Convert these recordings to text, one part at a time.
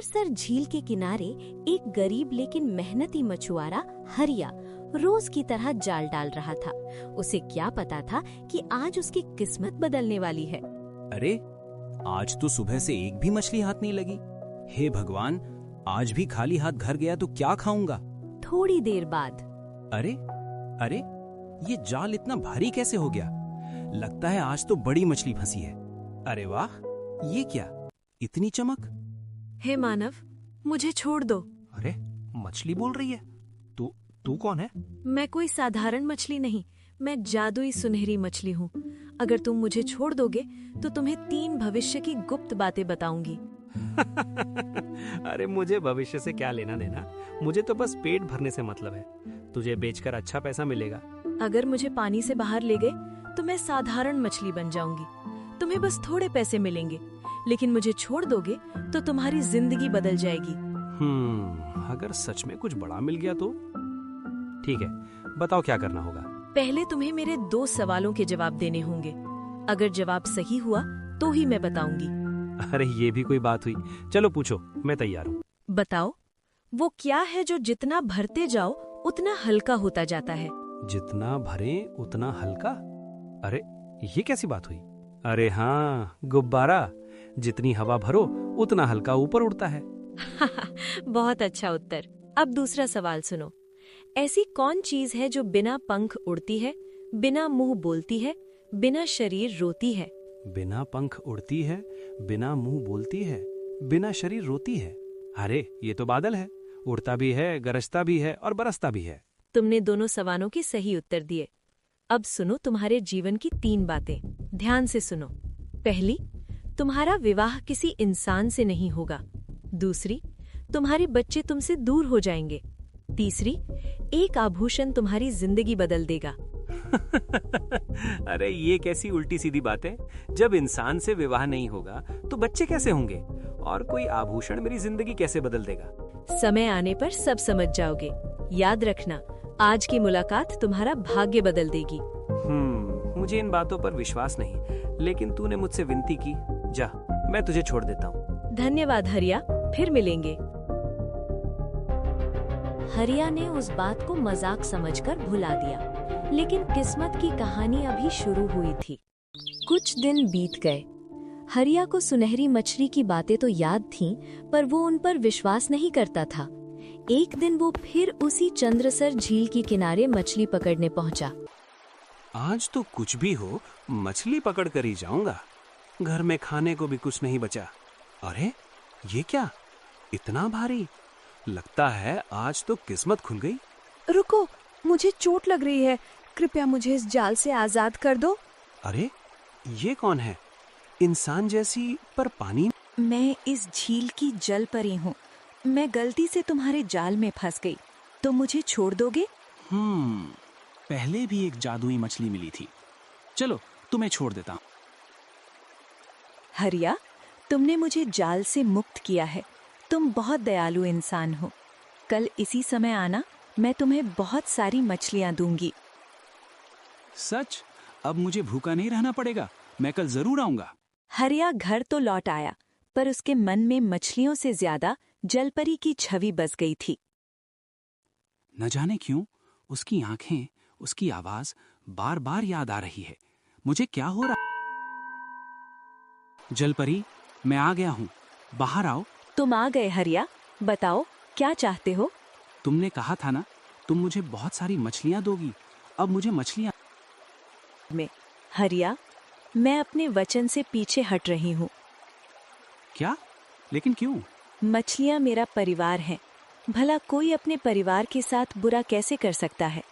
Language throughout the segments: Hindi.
चंद्रसर झील के किनारे एक गरीब लेकिन मेहनती मछुआरा हरिया रोज की तरह जाल डाल रहा था। उसे क्या पता था कि आज उसकी किस्मत बदलने वाली है। अरे, आज तो सुबह से एक भी मछली हाथ नहीं लगी। हे भगवान, आज भी खाली हाथ घर गया तो क्या खाऊंगा। थोड़ी देर बाद अरे अरे, ये जाल इतना भारी कैसे हो गया? लगता है आज तो बड़ी मछली फंसी है। अरे वाह, ये क्या, इतनी चमक। हे मानव, मुझे छोड़ दो। अरे, मछली बोल रही है। तू कौन है? मैं कोई साधारण मछली नहीं, मैं जादुई सुनहरी मछली हूँ। अगर तुम मुझे छोड़ दोगे तो तुम्हें 3 भविष्य की गुप्त बातें बताऊंगी। अरे, मुझे भविष्य से क्या लेना देना। मुझे तो बस पेट भरने से मतलब है। तुझे बेचकर अच्छा पैसा मिलेगा। अगर मुझे पानी से बाहर ले गए तो मैं साधारण मछली बन जाऊंगी। तुम्हें बस थोड़े पैसे मिलेंगे, लेकिन मुझे छोड़ दोगे तो तुम्हारी जिंदगी बदल जाएगी। अगर सच में कुछ बड़ा मिल गया तो ठीक है, बताओ क्या करना होगा। पहले तुम्हें मेरे 2 सवालों के जवाब देने होंगे। अगर जवाब सही हुआ तो ही मैं बताऊंगी। अरे, ये भी कोई बात हुई। चलो पूछो, मैं तैयार हूँ। बताओ, वो क्या है जो जितना भरते जाओ उतना हल्का होता जाता है? जितना भरे उतना हल्का? अरे, ये कैसी बात हुई? अरे हाँ, गुब्बारा। जितनी हवा भरो उतना हल्का ऊपर उड़ता है। बहुत अच्छा उत्तर। अब दूसरा सवाल सुनो। ऐसी कौन चीज है जो बिना पंख उड़ती है, बिना मुंह बोलती है, बिना शरीर रोती है? बिना पंख उड़ती है, बिना मुंह बोलती है, बिना शरीर रोती है। अरे, ये तो बादल है। उड़ता भी है, गरजता भी है और बरसता भी है। तुमने दोनों सवालों के सही उत्तर दिए। अब सुनो तुम्हारे जीवन की 3 बातें। ध्यान से सुनो। पहली, तुम्हारा विवाह किसी इंसान से नहीं होगा। दूसरी, तुम्हारे बच्चे तुमसे दूर हो जाएंगे। तीसरी, एक आभूषण तुम्हारी जिंदगी बदल देगा। अरे, ये कैसी उल्टी सीधी बात है। जब इंसान से विवाह नहीं होगा तो बच्चे कैसे होंगे, और कोई आभूषण मेरी जिंदगी कैसे बदल देगा? समय आने पर सब समझ जाओगे। याद रखना, आज की मुलाकात तुम्हारा भाग्य बदल देगी। मुझे इन बातों पर विश्वास नहीं, लेकिन तूने मुझसे विनती की। जा, मैं तुझे छोड़ देता हूँ। धन्यवाद हरिया, फिर मिलेंगे। हरिया ने उस बात को मजाक समझकर भुला दिया, लेकिन किस्मत की कहानी अभी शुरू हुई थी। कुछ दिन बीत गए। हरिया को सुनहरी मछली की बातें तो याद थीं, पर वो उन पर विश्वास नहीं करता था। एक दिन वो फिर उसी चंद्रसर झील के किनारे मछली पकड़ने पहुंचा। आज तो कुछ भी हो, मछली पकड़ कर ही जाऊंगा। घर में खाने को भी कुछ नहीं बचा। अरे, ये क्या, इतना भारी? लगता है आज तो किस्मत खुल गई। रुको, मुझे चोट लग रही है। कृपया मुझे इस जाल से आजाद कर दो। अरे, ये कौन है? इंसान जैसी पर पानी। मैं इस झील की जल परी हूँ। मैं गलती से तुम्हारे जाल में फंस गई, तो मुझे छोड़ दोगे? पहले भी एक जादुई मछली मिली थी। चलो, तुम्हें छोड़ देता हूँ। हरिया, तुमने मुझे जाल से मुक्त किया है। तुम बहुत दयालु इंसान हो। कल इसी समय आना, मैं तुम्हें बहुत सारी मछलियाँ दूंगी। सच? अब मुझे भूखा नहीं रहना पड़ेगा। मैं कल जरूर आऊंगा। हरिया घर तो लौट आया, पर उसके मन में मछलियों से ज्यादा जलपरी की छवि बस गई थी। न जाने क्यों उसकी आंखें, उसकी आवाज बार बार याद आ रही है। मुझे क्या हो रहा? जलपरी, मैं आ गया हूँ, बाहर आओ। तुम आ गए हरिया, बताओ क्या चाहते हो? तुमने कहा था ना, तुम मुझे बहुत सारी मछलियाँ दोगी। अब मुझे मछलियाँ में हरिया, मैं अपने वचन से पीछे हट रही हूँ। क्या? लेकिन क्यों? मछलियाँ मेरा परिवार हैं। भला कोई अपने परिवार के साथ बुरा कैसे कर सकता है?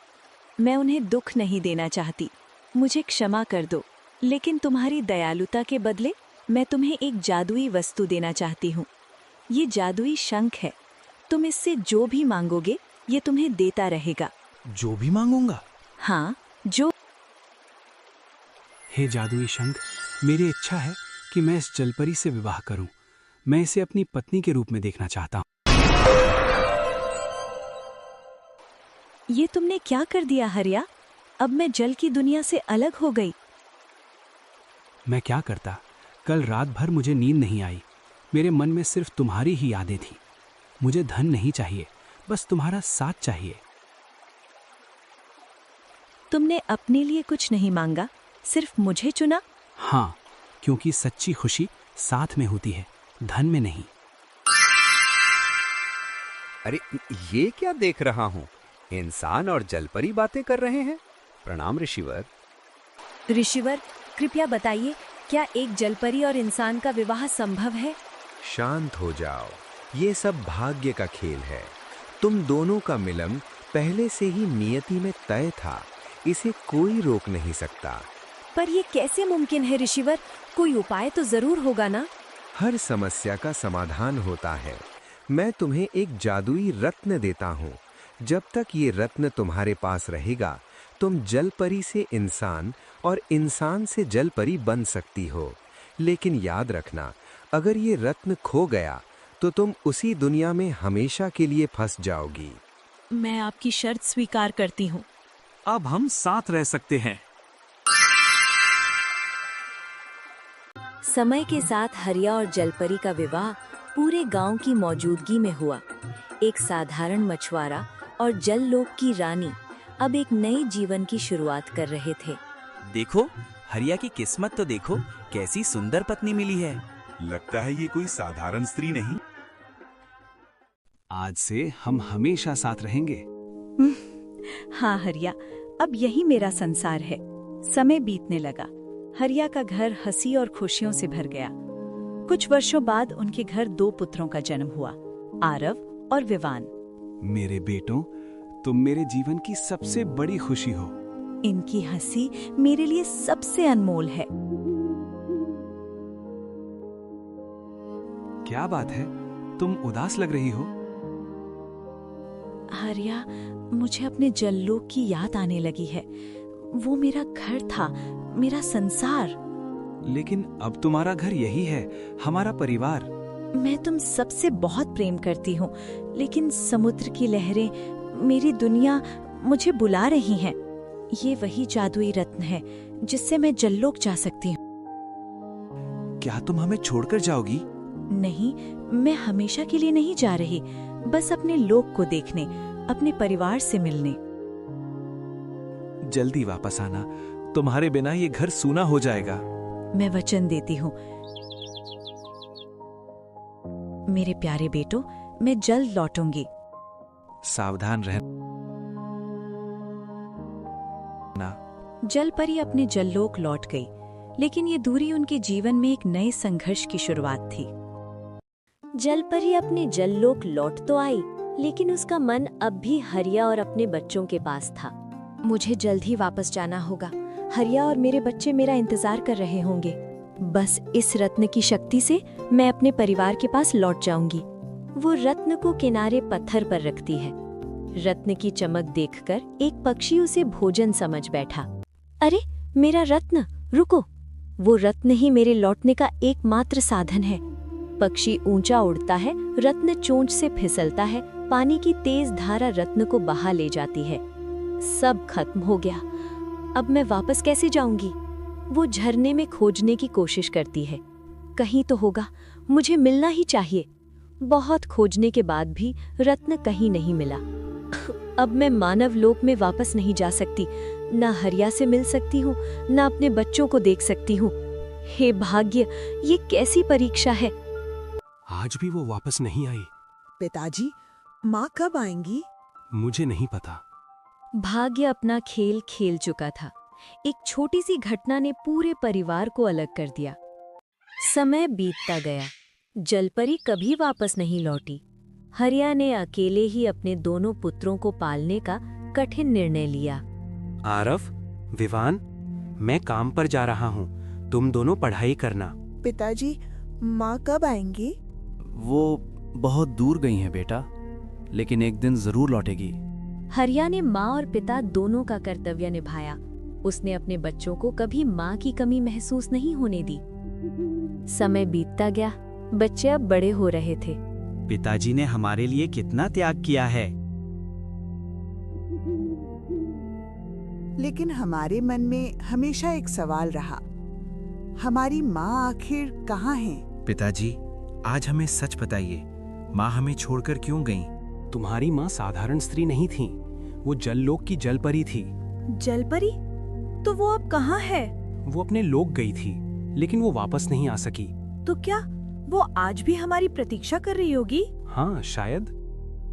मैं उन्हें दुख नहीं देना चाहती। मुझे क्षमा कर दो, लेकिन तुम्हारी दयालुता के बदले मैं तुम्हें एक जादुई वस्तु देना चाहती हूँ। ये जादुई शंख है। तुम इससे जो भी मांगोगे, ये तुम्हें देता रहेगा। जो भी मांगूंगा? हाँ, जो। हे जादुई शंख, मेरी इच्छा है कि मैं इस जलपरी से विवाह करूं। मैं इसे अपनी पत्नी के रूप में देखना चाहता हूं। ये तुमने क्या कर दिया हरिया? अब मैं जल की दुनिया से अलग हो गई। मैं क्या करता? कल रात भर मुझे नींद नहीं आई। मेरे मन में सिर्फ तुम्हारी ही यादें थी। मुझे धन नहीं चाहिए, बस तुम्हारा साथ चाहिए। तुमने अपने लिए कुछ नहीं मांगा, सिर्फ मुझे चुना। हाँ, क्योंकि सच्ची खुशी साथ में होती है, धन में नहीं। अरे ये क्या देख रहा हूँ? इंसान और जलपरी बातें कर रहे हैं। प्रणाम ऋषिवर। ऋषिवर, कृपया बताइए, क्या एक जलपरी और इंसान का विवाह संभव है? शांत हो जाओ, ये सब भाग्य का खेल है। तुम दोनों का मिलन पहले से ही नियति में तय था, इसे कोई रोक नहीं सकता। पर ये कैसे मुमकिन है ऋषिवर? कोई उपाय तो जरूर होगा ना? हर समस्या का समाधान होता है। मैं तुम्हें एक जादुई रत्न देता हूँ। जब तक ये रत्न तुम्हारे पास रहेगा, तुम जलपरी से इंसान और इंसान से जलपरी बन सकती हो। लेकिन याद रखना, अगर ये रत्न खो गया तो तुम उसी दुनिया में हमेशा के लिए फंस जाओगी। मैं आपकी शर्त स्वीकार करती हूँ। अब हम साथ रह सकते हैं। समय के साथ हरिया और जलपरी का विवाह पूरे गांव की मौजूदगी में हुआ। एक साधारण मछुआरा और जललोक की रानी अब एक नए जीवन की शुरुआत कर रहे थे। देखो, हरिया की किस्मत तो देखो, कैसी सुंदर पत्नी मिली है। लगता है ये कोई साधारण स्त्री नहीं। आज से हम हमेशा साथ रहेंगे। हाँ हरिया, अब यही मेरा संसार है। समय बीतने लगा। हरिया का घर हंसी और खुशियों से भर गया। कुछ वर्षों बाद उनके घर 2 पुत्रों का जन्म हुआ, आरव और विवान। मेरे बेटों, तुम मेरे जीवन की सबसे बड़ी खुशी हो। इनकी हंसी मेरे लिए सबसे अनमोल है। क्या बात है, तुम उदास लग रही हो? हरिया, मुझे अपने जललोक की याद आने लगी है। वो मेरा घर था, मेरा संसार। लेकिन अब तुम्हारा घर यही है, हमारा परिवार। मैं तुम सबसे बहुत प्रेम करती हूँ, लेकिन समुद्र की लहरें, मेरी दुनिया मुझे बुला रही हैं। ये वही जादुई रत्न है जिससे मैं जललोक जा सकती हूँ। क्या तुम हमें छोड़कर जाओगी? नहीं, मैं हमेशा के लिए नहीं जा रही, बस अपने लोक को देखने, अपने परिवार से मिलने। जल्दी वापस आना, तुम्हारे बिना ये घर सूना हो जाएगा। मैं वचन देती हूँ। मेरे प्यारे बेटो, मैं जल्द लौटूंगी। सावधान रहना। जलपरी अपने जललोक लौट गई, लेकिन ये दूरी उनके जीवन में एक नए संघर्ष की शुरुआत थी। जलपरी अपने जललोक लौट तो आई, लेकिन उसका मन अब भी हरिया और अपने बच्चों के पास था। मुझे जल्द ही वापस जाना होगा। हरिया और मेरे बच्चे मेरा इंतजार कर रहे होंगे। बस इस रत्न की शक्ति से मैं अपने परिवार के पास लौट जाऊंगी। वो रत्न को किनारे पत्थर पर रखती है। रत्न की चमक देखकर एक पक्षी उसे भोजन समझ बैठा। अरे मेरा रत्न, रुको! वो रत्न ही मेरे लौटने का एकमात्र साधन है। पक्षी ऊंचा उड़ता है, रत्न चोंच से फिसलता है, पानी की तेज धारा रत्न को बहा ले जाती है। सब खत्म हो गया। अब मैं वापस कैसे जाऊंगी? वो झरने में खोजने की कोशिश करती है। कहीं तो होगा, मुझे मिलना ही चाहिए। बहुत खोजने के बाद भी रत्न कहीं नहीं मिला। अब मैं मानव लोक में वापस नहीं जा सकती। ना हरिया से मिल सकती हूँ, ना अपने बच्चों को देख सकती हूँ। हे भाग्य, ये कैसी परीक्षा है। आज भी वो वापस नहीं आई। पिताजी, माँ कब आएंगी? मुझे नहीं पता। भाग्य अपना खेल खेल चुका था। एक छोटी सी घटना ने पूरे परिवार को अलग कर दिया। समय बीतता गया। जलपरी कभी वापस नहीं लौटी। हरिया ने अकेले ही अपने दोनों पुत्रों को पालने का कठिन निर्णय लिया। आरव, विवान, मैं काम पर जा रहा हूँ, तुम दोनों पढ़ाई करना। पिताजी, माँ कब आएंगी? वो बहुत दूर गई हैं बेटा, लेकिन एक दिन जरूर लौटेगी। हरिया ने माँ और पिता दोनों का कर्तव्य निभाया। उसने अपने बच्चों को कभी माँ की कमी महसूस नहीं होने दी। समय बीतता गया। बच्चे अब बड़े हो रहे थे। पिताजी ने हमारे लिए कितना त्याग किया है। लेकिन हमारे मन में हमेशा एक सवाल रहा, हमारी माँ आखिर कहाँ है? पिताजी, आज हमें सच बताइए, माँ हमें छोड़कर क्यों गईं? तुम्हारी माँ साधारण स्त्री नहीं थी, वो जललोक की जलपरी थी। जलपरी? तो वो अब कहाँ है? वो अपने लोक गई थी, लेकिन वो वापस नहीं आ सकी। तो क्या वो आज भी हमारी प्रतीक्षा कर रही होगी? हाँ, शायद।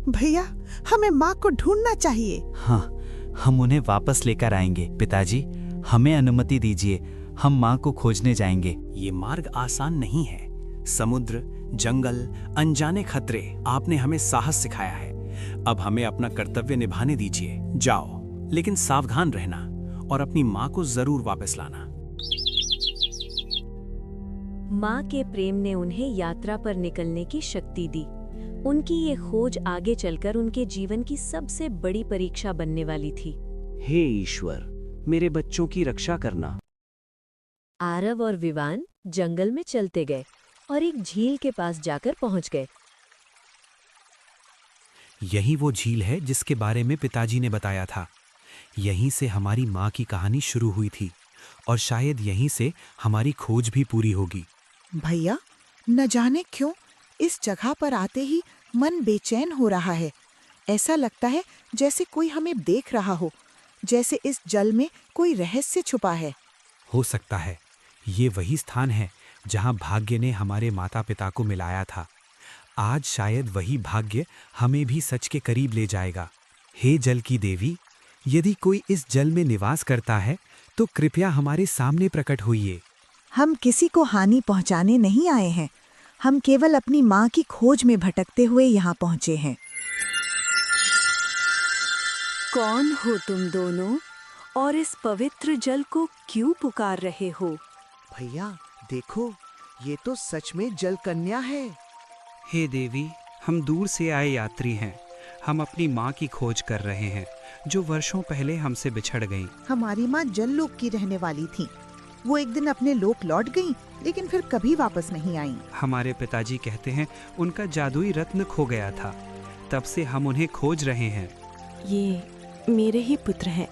भैया, हमें माँ को ढूंढना चाहिए। हाँ, हम उन्हें वापस लेकर आएंगे। पिताजी, हमें अनुमति दीजिए, हम माँ को खोजने जाएंगे। ये मार्ग आसान नहीं है। समुद्र, जंगल, अनजाने खतरे, आपने हमें साहस सिखाया है। अब हमें अपना कर्तव्य निभाने दीजिए। जाओ, लेकिन सावधान रहना और अपनी माँ को जरूर वापस लाना। माँ के प्रेम ने उन्हें यात्रा पर निकलने की शक्ति दी। उनकी ये खोज आगे चलकर उनके जीवन की सबसे बड़ी परीक्षा बनने वाली थी। हे ईश्वर, मेरे बच्चों की रक्षा करना। आरव और विवान जंगल में चलते गए और एक झील के पास जाकर पहुंच गए। यही वो झील है जिसके बारे में पिताजी ने बताया था। यहीं से हमारी माँ की कहानी शुरू हुई थी और शायद यहीं से हमारी खोज भी पूरी होगी। भैया, न जाने क्यों इस जगह पर आते ही मन बेचैन हो रहा है। ऐसा लगता है जैसे कोई हमें देख रहा हो, जैसे इस जल में कोई रहस्य छुपा है। हो सकता है ये वही स्थान है जहाँ भाग्य ने हमारे माता पिता को मिलाया था। आज शायद वही भाग्य हमें भी सच के करीब ले जाएगा। हे जल की देवी, यदि कोई इस जल में निवास करता है तो कृपया हमारे सामने प्रकट होइए। हम किसी को हानि पहुंचाने नहीं आए हैं, हम केवल अपनी माँ की खोज में भटकते हुए यहाँ पहुँचे हैं। कौन हो तुम दोनों और इस पवित्र जल को क्यों पुकार रहे हो? भैया देखो, ये तो सच में जल कन्या है। हे देवी, हम दूर से आए यात्री हैं। हम अपनी माँ की खोज कर रहे हैं, जो वर्षों पहले हमसे बिछड़ गई। हमारी माँ जललोक की रहने वाली थी। वो एक दिन अपने लोक लौट गईं, लेकिन फिर कभी वापस नहीं आईं। हमारे पिताजी कहते हैं उनका जादुई रत्न खो गया था। तब से हम उन्हें खोज रहे हैं। ये मेरे ही पुत्र हैं।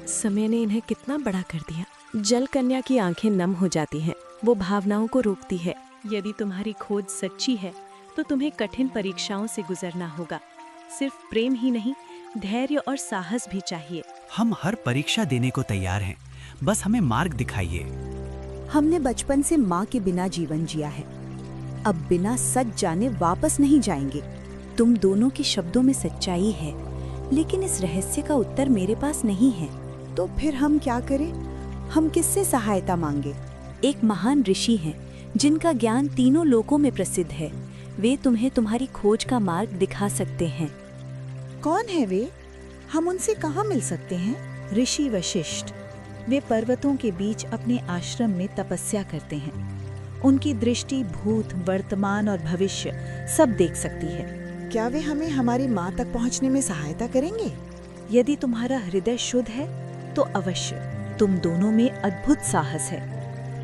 समय ने इन्हें कितना बड़ा कर दिया। जल कन्या की आंखें नम हो जाती हैं। वो भावनाओं को रोकती है। यदि तुम्हारी खोज सच्ची है तो तुम्हें कठिन परीक्षाओं से गुजरना होगा। सिर्फ प्रेम ही नहीं, धैर्य और साहस भी चाहिए। हम हर परीक्षा देने को तैयार हैं, बस हमें मार्ग दिखाइए। हमने बचपन से माँ के बिना जीवन जिया है। अब बिना सच जाने वापस नहीं जाएंगे। तुम दोनों के शब्दों में सच्चाई है, लेकिन इस रहस्य का उत्तर मेरे पास नहीं है। तो फिर हम क्या करें? हम किससे सहायता मांगे? एक महान ऋषि हैं जिनका ज्ञान तीनों लोकों में प्रसिद्ध है। वे तुम्हें तुम्हारी खोज का मार्ग दिखा सकते हैं। कौन है वे? हम उनसे कहाँ मिल सकते हैं? ऋषि वशिष्ठ। वे पर्वतों के बीच अपने आश्रम में तपस्या करते हैं। उनकी दृष्टि भूत, वर्तमान और भविष्य सब देख सकती है। क्या वे हमें हमारी माँ तक पहुँचने में सहायता करेंगे? यदि तुम्हारा हृदय शुद्ध है तो अवश्य। तुम दोनों में अद्भुत साहस है।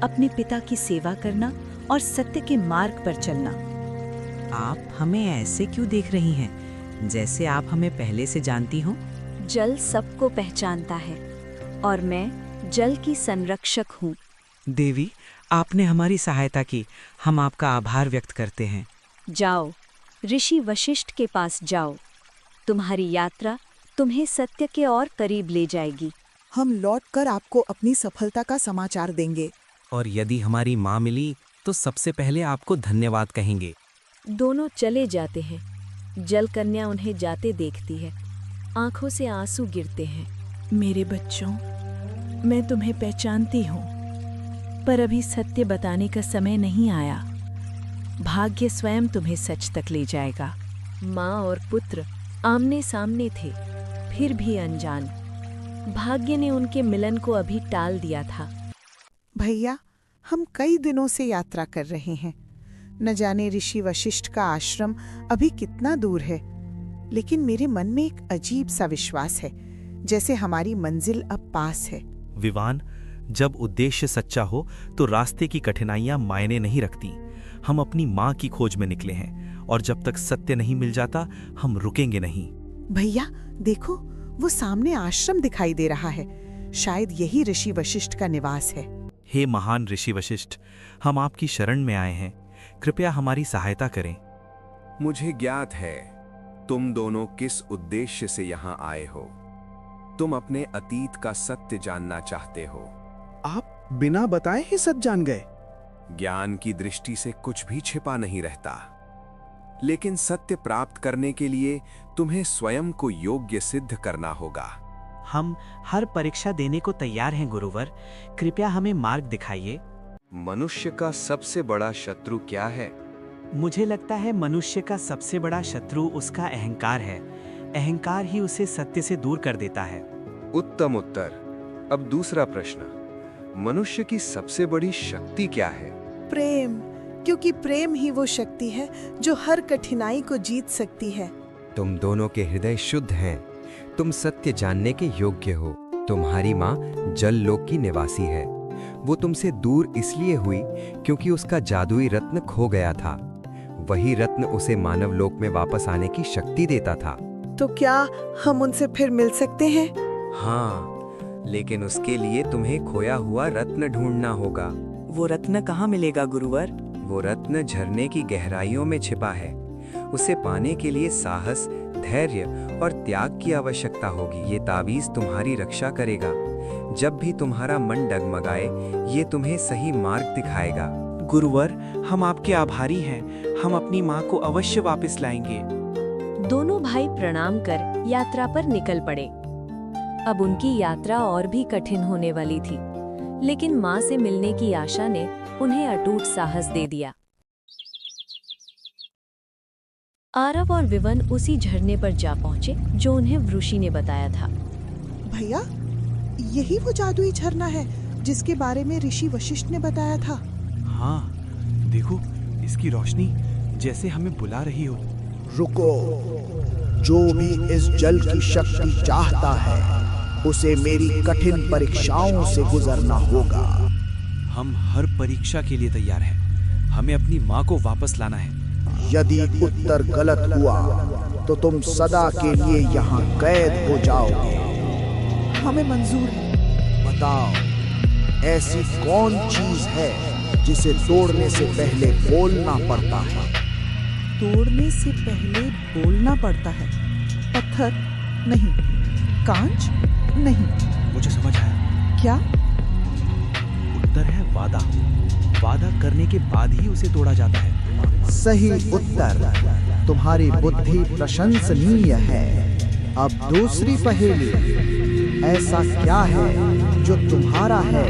अपने पिता की सेवा करना और सत्य के मार्ग पर चलना। आप हमें ऐसे क्यों देख रही हैं, जैसे आप हमें पहले से जानती हो? जल सबको पहचानता है और मैं जल की संरक्षक हूँ। देवी, आपने हमारी सहायता की, हम आपका आभार व्यक्त करते हैं। जाओ, ऋषि वशिष्ठ के पास जाओ। तुम्हारी यात्रा तुम्हें सत्य के और करीब ले जाएगी। हम लौटकर आपको अपनी सफलता का समाचार देंगे। और यदि हमारी माँ मिली तो सबसे पहले आपको धन्यवाद कहेंगे। दोनों चले जाते हैं। जल कन्या उन्हें जाते देखती है। आंखों से आंसू गिरते हैं। मेरे बच्चों, मैं तुम्हें पहचानती हूँ, पर अभी सत्य बताने का समय नहीं आया। भाग्य स्वयं तुम्हें सच तक ले जाएगा। माँ और पुत्र आमने सामने थे, फिर भी अनजान। भाग्य ने उनके मिलन को अभी टाल दिया था। भैया, हम कई दिनों से यात्रा कर रहे हैं। न जाने ऋषि वशिष्ठ का आश्रम अभी कितना दूर है, लेकिन मेरे मन में एक अजीब सा विश्वास है, जैसे हमारी मंजिल अब पास है। विवान, जब उद्देश्य सच्चा हो तो रास्ते की कठिनाइयां मायने नहीं रखती। हम अपनी माँ की खोज में निकले हैं और जब तक सत्य नहीं मिल जाता हम रुकेंगे नहीं। भैया देखो, वो सामने आश्रम दिखाई दे रहा है। शायद यही ऋषि वशिष्ठ का निवास है। हे महान ऋषि वशिष्ठ, हम आपकी शरण में आए हैं। कृपया हमारी सहायता करें। मुझे ज्ञात है तुम दोनों किस उद्देश्य से यहाँ आए हो। तुम अपने अतीत का सत्य जानना चाहते हो। आप बिना बताए ही सच जान गए। ज्ञान की दृष्टि से कुछ भी छिपा नहीं रहता, लेकिन सत्य प्राप्त करने के लिए तुम्हें स्वयं को योग्य सिद्ध करना होगा। हम हर परीक्षा देने को तैयार हैं गुरुवर, कृपया हमें मार्ग दिखाइए। मनुष्य का सबसे बड़ा शत्रु क्या है? मुझे लगता है मनुष्य का सबसे बड़ा शत्रु उसका अहंकार है। अहंकार ही उसे सत्य से दूर कर देता है। उत्तम उत्तर। अब दूसरा प्रश्न, मनुष्य की सबसे बड़ी शक्ति क्या है? प्रेम, क्योंकि प्रेम ही वो शक्ति है जो हर कठिनाई को जीत सकती है। तुम दोनों के हृदय शुद्ध हैं। तुम सत्य जानने के योग्य हो। तुम्हारी माँ जल लोक की निवासी है। वो तुमसे दूर इसलिए हुई क्योंकि उसका जादुई रत्न खो गया था। वही रत्न उसे मानव लोक में वापस आने की शक्ति देता था। तो क्या हम उनसे फिर मिल सकते हैं? हाँ, लेकिन उसके लिए तुम्हें खोया हुआ रत्न ढूंढना होगा। वो रत्न कहाँ मिलेगा गुरुवर? वो रत्न झरने की गहराइयों में छिपा है। उसे पाने के लिए साहस, धैर्य और त्याग की आवश्यकता होगी। ये तावीज तुम्हारी रक्षा करेगा। जब भी तुम्हारा मन डगमगाए, ये तुम्हें सही मार्ग दिखाएगा। गुरुवर, हम आपके आभारी हैं। हम अपनी माँ को अवश्य वापस लाएंगे। दोनों भाई प्रणाम कर यात्रा पर निकल पड़े। अब उनकी यात्रा और भी कठिन होने वाली थी, लेकिन माँ से मिलने की आशा ने उन्हें अटूट साहस दे दिया। आरव और विवन उसी झरने पर जा पहुंचे जो उन्हें वृषि ने बताया था। भैया, यही वो जादुई झरना है जिसके बारे में ऋषि वशिष्ठ ने बताया था। हाँ, देखो, इसकी रोशनी जैसे हमें बुला रही हो। रुको, जो भी इस जल की शक्ति चाहता है उसे मेरी कठिन परीक्षाओं से गुजरना होगा। हम हर परीक्षा के लिए तैयार हैं। हमें अपनी माँ को वापस लाना है। यदि उत्तर गलत हुआ तो तुम सदा के लिए यहाँ कैद हो जाओगे। हमें मंजूर है। बताओ, ऐसी कौन चीज है जिसे तोड़ने से पहले बोलना पड़ता है? तोड़ने से पहले बोलना पड़ता है? पत्थर नहीं, कांच नहीं। मुझे समझ आया। क्या? उत्तर है वादा। वादा करने के बाद ही उसे तोड़ा जाता है। सही उत्तर। तुम्हारी बुद्धि प्रशंसनीय है। अब दूसरी पहेली, ऐसा क्या है जो तुम्हारा है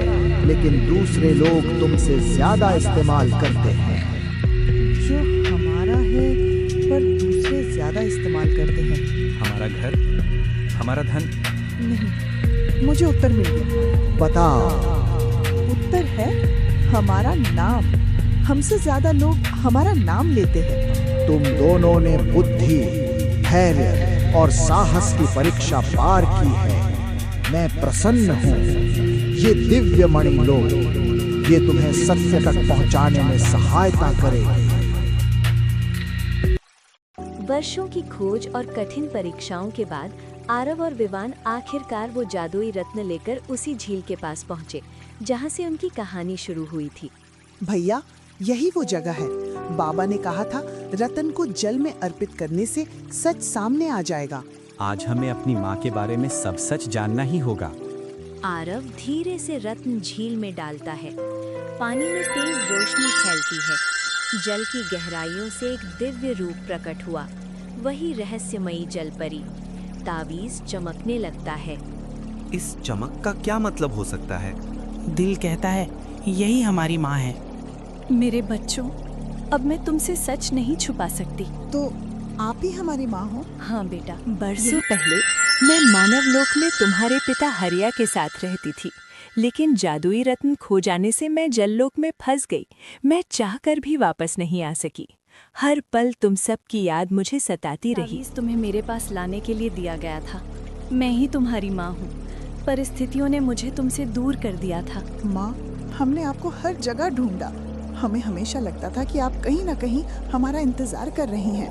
लेकिन दूसरे लोग तुमसे ज्यादा इस्तेमाल करते हैं? जो हमारा है पर दूसरे ज्यादा इस्तेमाल करते हैं? हमारा घर, हमारा धन। नहीं, मुझे उत्तर मिल गया। बताओ। उत्तर है हमारा नाम। हमसे ज्यादा लोग हमारा नाम लेते हैं। तुम दोनों ने बुद्धि, धैर्य और साहस की परीक्षा पार की है। मैं प्रसन्न हूँ। ये दिव्य मणि लो, ये तुम्हें सत्य तक पहुँचाने में सहायता करेगी। वर्षों की खोज और कठिन परीक्षाओं के बाद आरव और विवान आखिरकार वो जादुई रत्न लेकर उसी झील के पास पहुंचे जहां से उनकी कहानी शुरू हुई थी। भैया, यही वो जगह है। बाबा ने कहा था रतन को जल में अर्पित करने से सच सामने आ जाएगा। आज हमें अपनी माँ के बारे में सब सच जानना ही होगा। आरव धीरे से रत्न झील में डालता है। पानी में तेज रोशनी फैलती है। जल की गहराइयों से एक दिव्य रूप प्रकट हुआ, वही रहस्यमयी जलपरी। तावीज चमकने लगता है। इस चमक का क्या मतलब हो सकता है? दिल कहता है यही हमारी माँ है। मेरे बच्चों, अब मैं तुमसे सच नहीं छुपा सकती। तो आप ही हमारी माँ हो? हाँ बेटा। बरसों पहले मैं मानव लोक में तुम्हारे पिता हरिया के साथ रहती थी, लेकिन जादुई रत्न खो जाने से मैं जललोक में फंस गई। मैं चाहकर भी वापस नहीं आ सकी। हर पल तुम सब की याद मुझे सताती रही। तुम्हें मेरे पास लाने के लिए दिया गया था। मैं ही तुम्हारी माँ हूँ। परिस्थितियों ने मुझे तुमसे दूर कर दिया था। माँ, हमने आपको हर जगह ढूंढा। हमें हमेशा लगता था कि आप कहीं न कहीं हमारा इंतजार कर रही हैं।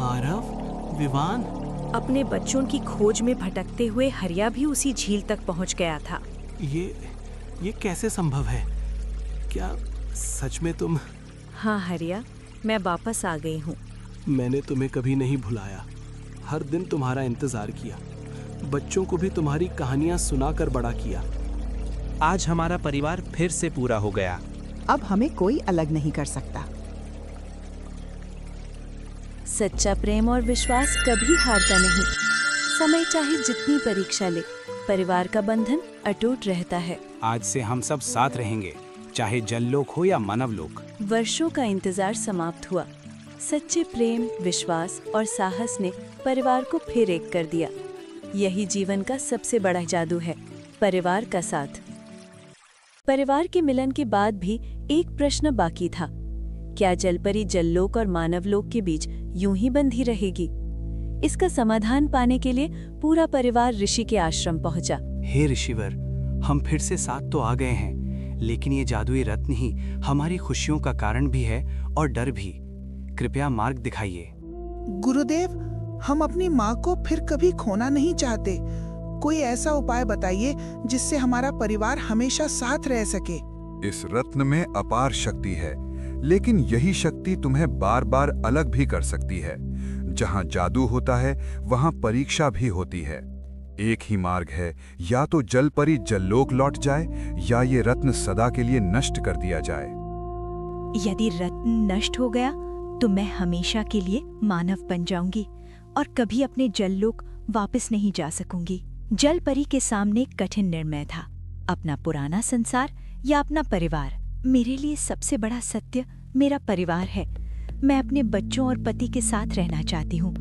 आरव, विवान। अपने बच्चों की खोज में भटकते हुए हरिया भी उसी झील तक पहुंच गया था। ये कैसे संभव है? क्या सच में तुम हाँ हरिया, मैं वापस आ गई हूँ। मैंने तुम्हें कभी नहीं भुलाया, हर दिन तुम्हारा इंतजार किया, बच्चों को भी तुम्हारी कहानियां सुनाकर बड़ा किया। आज हमारा परिवार फिर से पूरा हो गया। अब हमें कोई अलग नहीं कर सकता। सच्चा प्रेम और विश्वास कभी हारता नहीं। समय चाहे जितनी परीक्षा ले, परिवार का बंधन अटूट रहता है। आज से हम सब साथ रहेंगे, चाहे जललोक हो या मानवलोक। वर्षों का इंतजार समाप्त हुआ। सच्चे प्रेम, विश्वास और साहस ने परिवार को फिर एक कर दिया। यही जीवन का सबसे बड़ा जादू है, परिवार का साथ। परिवार के मिलन के बाद भी एक प्रश्न बाकी था। क्या जलपरी जललोक और मानवलोक के बीच यूं ही बंधी रहेगी? इसका समाधान पाने के लिए पूरा परिवार ऋषि के आश्रम पहुंचा। हे ऋषिवर, हम फिर से साथ तो आ गए हैं, लेकिन ये जादुई रत्न ही हमारी खुशियों का कारण भी है और डर भी। कृपया मार्ग दिखाइए। गुरुदेव, हम अपनी माँ को फिर कभी खोना नहीं चाहते। कोई ऐसा उपाय बताइए जिससे हमारा परिवार हमेशा साथ रह सके। इस रत्न में अपार शक्ति है, लेकिन यही शक्ति तुम्हें बार बार अलग भी कर सकती है। जहाँ जादू होता है वहाँ परीक्षा भी होती है। एक ही मार्ग है, या तो जलपरी जललोक लौट जाए या ये रत्न सदा के लिए नष्ट कर दिया जाए। यदि रत्न नष्ट हो गया तो मैं हमेशा के लिए मानव बन जाऊंगी और कभी अपने जललोक वापस नहीं जा सकूंगी। जलपरी के सामने कठिन निर्णय था, अपना पुराना संसार या अपना परिवार। मेरे लिए सबसे बड़ा सत्य मेरा परिवार है। मैं अपने बच्चों और पति के साथ रहना चाहती हूँ।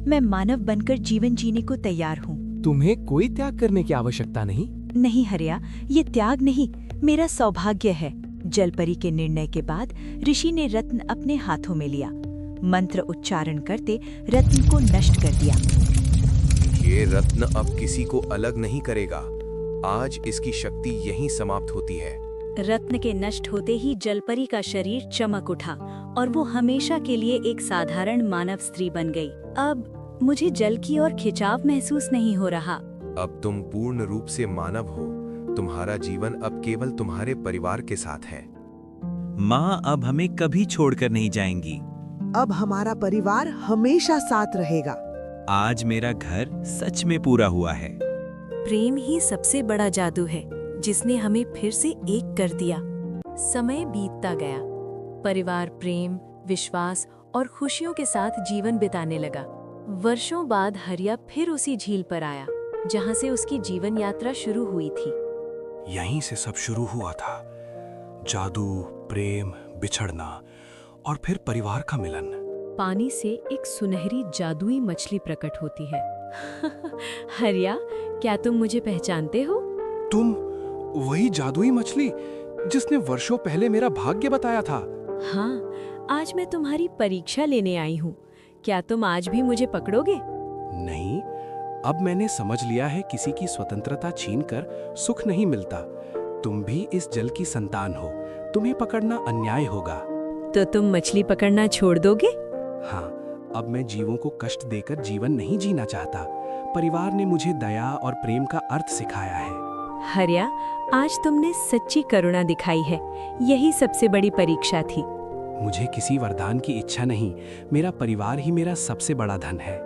मैं मानव बनकर जीवन जीने को तैयार हूँ। तुम्हें कोई त्याग करने की आवश्यकता नहीं। नहीं हरिया, ये त्याग नहीं, मेरा सौभाग्य है। जलपरी के निर्णय के बाद ऋषि ने रत्न अपने हाथों में लिया। मंत्र उच्चारण करते रत्न को नष्ट कर दिया। ये रत्न अब किसी को अलग नहीं करेगा। आज इसकी शक्ति यहीं समाप्त होती है। रत्न के नष्ट होते ही जलपरी का शरीर चमक उठा और वो हमेशा के लिए एक साधारण मानव स्त्री बन गई। अब मुझे जल की ओर खिंचाव महसूस नहीं हो रहा। अब तुम पूर्ण रूप से मानव हो। तुम्हारा जीवन अब केवल तुम्हारे परिवार के साथ है। माँ अब हमें कभी छोड़कर नहीं जाएंगी। अब हमारा परिवार हमेशा साथ रहेगा। आज मेरा घर सच में पूरा हुआ है। प्रेम ही सबसे बड़ा जादू है, जिसने हमें फिर से एक कर दिया। समय बीतता गया। परिवार प्रेम, विश्वास और खुशियों के साथ जीवन बिताने लगा। वर्षों बाद हरिया फिर उसी झील पर आया, जहां से उसकी जीवन यात्रा शुरू हुई थी। यहीं से सब शुरू हुआ था। जादू, प्रेम, बिछड़ना और फिर परिवार का मिलन। पानी से एक सुनहरी जादुई मछली प्रकट होती है। हरिया, क्या तुम मुझे पहचानते हो? तुम वही जादुई मछली जिसने वर्षों पहले मेरा भाग्य बताया था। हाँ, आज मैं तुम्हारी परीक्षा लेने आई हूँ। क्या तुम आज भी मुझे पकड़ोगे? नहीं, अब मैंने समझ लिया है, किसी की स्वतंत्रता छीनकर सुख नहीं मिलता। तुम भी इस जल की संतान हो, तुम्हें पकड़ना अन्याय होगा। तो तुम मछली पकड़ना छोड़ दोगे? हाँ, अब मैं जीवों को कष्ट देकर जीवन नहीं जीना चाहता। परिवार ने मुझे दया और प्रेम का अर्थ सिखाया है। हरिया, आज तुमने सच्ची करुणा दिखाई है। यही सबसे बड़ी परीक्षा थी। मुझे किसी वरदान की इच्छा नहीं, मेरा परिवार ही मेरा सबसे बड़ा धन है।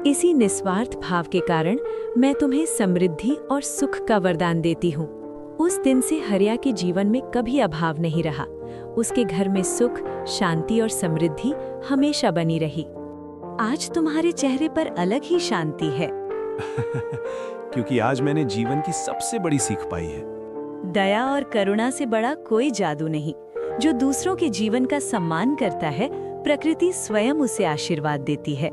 इसी निस्वार्थ भाव के कारण मैं तुम्हें समृद्धि और सुख का वरदान देती हूँ। उस दिन से हरिया के जीवन में कभी अभाव नहीं रहा। उसके घर में सुख, शांति और समृद्धि हमेशा बनी रही। आज तुम्हारे चेहरे पर अलग ही शांति है। क्योंकि आज मैंने जीवन की सबसे बड़ी सीख पाई है। दया और करुणा से बड़ा कोई जादू नहीं। जो दूसरों के जीवन का सम्मान करता है, प्रकृति स्वयं उसे आशीर्वाद देती है।